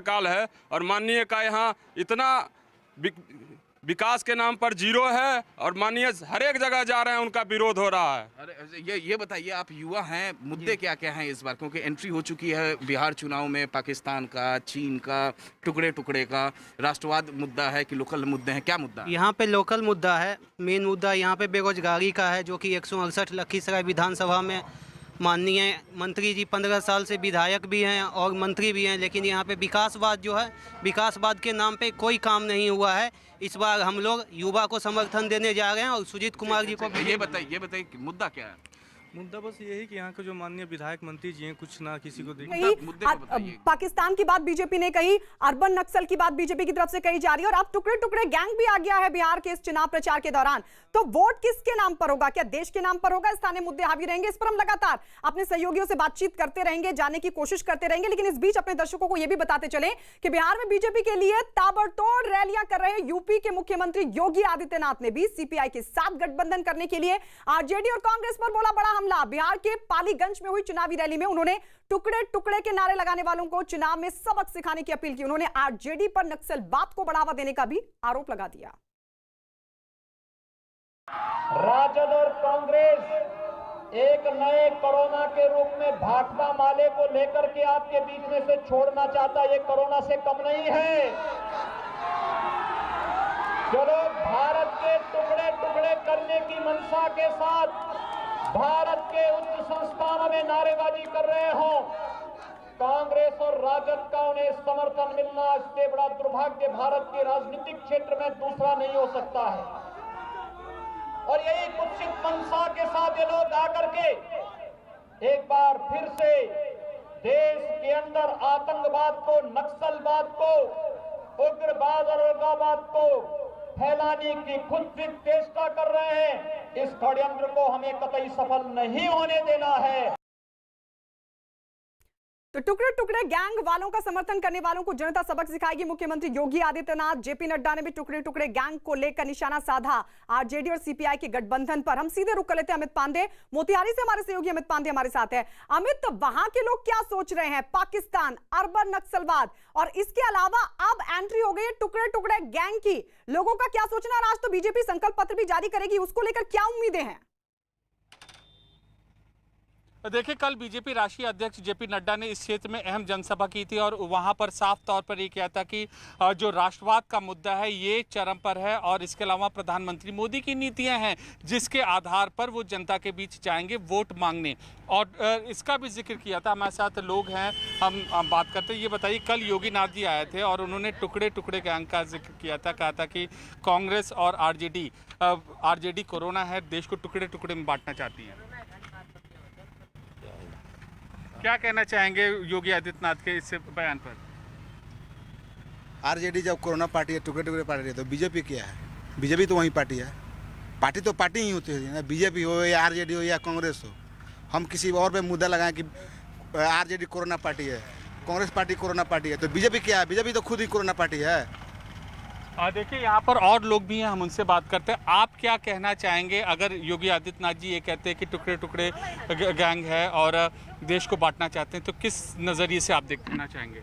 काल है और माननीय का यहाँ इतना विकास के नाम पर जीरो है और माननीय हर एक जगह जा रहे हैं, उनका विरोध हो रहा है। अरे ये बताइए, आप युवा हैं, मुद्दे क्या क्या हैं इस बार? क्योंकि एंट्री हो चुकी है बिहार चुनाव में, पाकिस्तान का, चीन का, टुकड़े टुकड़े का, राष्ट्रवाद मुद्दा है कि लोकल मुद्दे हैं? क्या मुद्दा है यहाँ पे? लोकल मुद्दा है। मेन मुद्दा यहाँ पे बेरोजगारी का है, जो कि 168 लखीसराय विधानसभा में माननीय मंत्री जी 15 साल से विधायक भी हैं और मंत्री भी हैं, लेकिन यहाँ पे विकासवाद जो है, विकासवाद के नाम पे कोई काम नहीं हुआ है। इस बार हम लोग युवा को समर्थन देने जा रहे हैं और सुजीत कुमार जी को। ये बताइए मुद्दा क्या है? मुद्दा बस यही कि यहाँ के जो माननीय विधायक मंत्री जी हैं, कुछ ना किसी को पाकिस्तान की बात बीजेपी ने कही, अर्बन नक्सल की बात बीजेपी की तरफ से कही जा रही है और अब टुकड़े टुकड़े गैंग भी आ गया है बिहार के इस चुनाव प्रचार के दौरान। तो वोट किसके नाम पर होगा? क्या देश के नाम पर होगा? स्थानीय मुद्दे हावी रहेंगे? इस पर हम लगातार अपने सहयोगियों से बातचीत करते रहेंगे, जानने की कोशिश करते रहेंगे। लेकिन इस बीच अपने दर्शकों को यह भी बताते चले कि बिहार में बीजेपी के लिए ताबड़तोड़ रैलियां कर रहे यूपी के मुख्यमंत्री योगी आदित्यनाथ ने भी सीपीआई के साथ गठबंधन करने के लिए आरजेडी और कांग्रेस पर बोला बड़ा हमला। बिहार के पालीगंज में हुई चुनावी रैली में उन्होंने टुकड़े टुकड़े के नारे लगाने वालों को चुनाव में सबक सिखाने की अपील की। उन्होंने आरजेडी पर नक्सलवाद को बढ़ावा देने का भी आरोप लगा दिया। राजद और कांग्रेस एक नए कोरोना के रूप में भाकपा माले को लेकर के आपके बीच में से छोड़ना चाहता। ये कोरोना से कम नहीं है। जो लोग भारत के टुकड़े टुकड़े करने की मंशा के साथ भारत के उच्च संस्थानों में नारेबाजी कर रहे हो, कांग्रेस और राजद का उन्हें समर्थन मिलना इससे बड़ा दुर्भाग्य भारत के राजनीतिक क्षेत्र में दूसरा नहीं हो सकता है। और यही कुत्सित मंशा के साथ ये लोग आकर के एक बार फिर से देश के अंदर आतंकवाद को, नक्सलवाद को, उग्रवाद और उग्रवाद को फैलाने की खुद चेष्टा कर रहे हैं। इस षड्यंत्र को हमें कतई सफल नहीं होने देना है। तो टुकड़े टुकड़े गैंग वालों का समर्थन करने वालों को जनता सबक सिखाएगी। मुख्यमंत्री योगी आदित्यनाथ, जेपी नड्डा ने भी टुकड़े टुकड़े गैंग को लेकर निशाना साधा आरजेडी और सीपीआई के गठबंधन पर। हम सीधे रुक कर लेते हैं अमित पांडे, मोतिहारी से हमारे सहयोगी अमित पांडे हमारे साथ है। अमित, वहां के लोग क्या सोच रहे हैं? पाकिस्तान, अर्बन नक्सलवाद और इसके अलावा अब एंट्री हो गई है टुकड़े टुकड़े गैंग की, लोगों का क्या सोचना? आज तो बीजेपी संकल्प पत्र भी जारी करेगी, उसको लेकर क्या उम्मीदें हैं? देखिए, कल बीजेपी राष्ट्रीय अध्यक्ष जेपी नड्डा ने इस क्षेत्र में अहम जनसभा की थी और वहां पर साफ तौर पर ये किया था कि जो राष्ट्रवाद का मुद्दा है ये चरम पर है और इसके अलावा प्रधानमंत्री मोदी की नीतियां हैं जिसके आधार पर वो जनता के बीच जाएंगे वोट मांगने। और इसका भी जिक्र किया था। हमारे साथ लोग हैं, हम बात करते हैं। ये बताइए, कल योगी नाथ जी आए थे और उन्होंने टुकड़े टुकड़े गैंग का जिक्र किया था, कहा था कि कांग्रेस और आरजेडी कोरोना है, देश को टुकड़े टुकड़े में बांटना चाहती है। क्या कहना चाहेंगे योगी आदित्यनाथ के इस बयान पर? आरजेडी जब कोरोना पार्टी है, टुकड़े टुकड़े पार्टी है, तो बीजेपी क्या है? बीजेपी तो वही पार्टी है। पार्टी तो पार्टी ही होती है ना, बीजेपी हो या आरजेडी हो या कांग्रेस हो। हम किसी और पे मुद्दा लगाएं कि आरजेडी कोरोना पार्टी है, कांग्रेस पार्टी कोरोना पार्टी है, तो बीजेपी क्या है? बीजेपी तो खुद ही कोरोना पार्टी है। देखिए, यहाँ पर और लोग भी हैं, हम उनसे बात करते हैं। आप क्या कहना चाहेंगे अगर योगी आदित्यनाथ जी ये कहते हैं कि टुकड़े टुकड़े गैंग है और देश को बांटना चाहते हैं, तो किस नज़रिए से आप देखना चाहेंगे?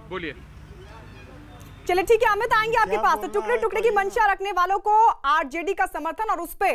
बोलिए। चलिए ठीक है अमित, आएंगे आपके पास। तो टुकड़े टुकड़े की मंशा रखने वालों को आरजेडी का समर्थन और उस पे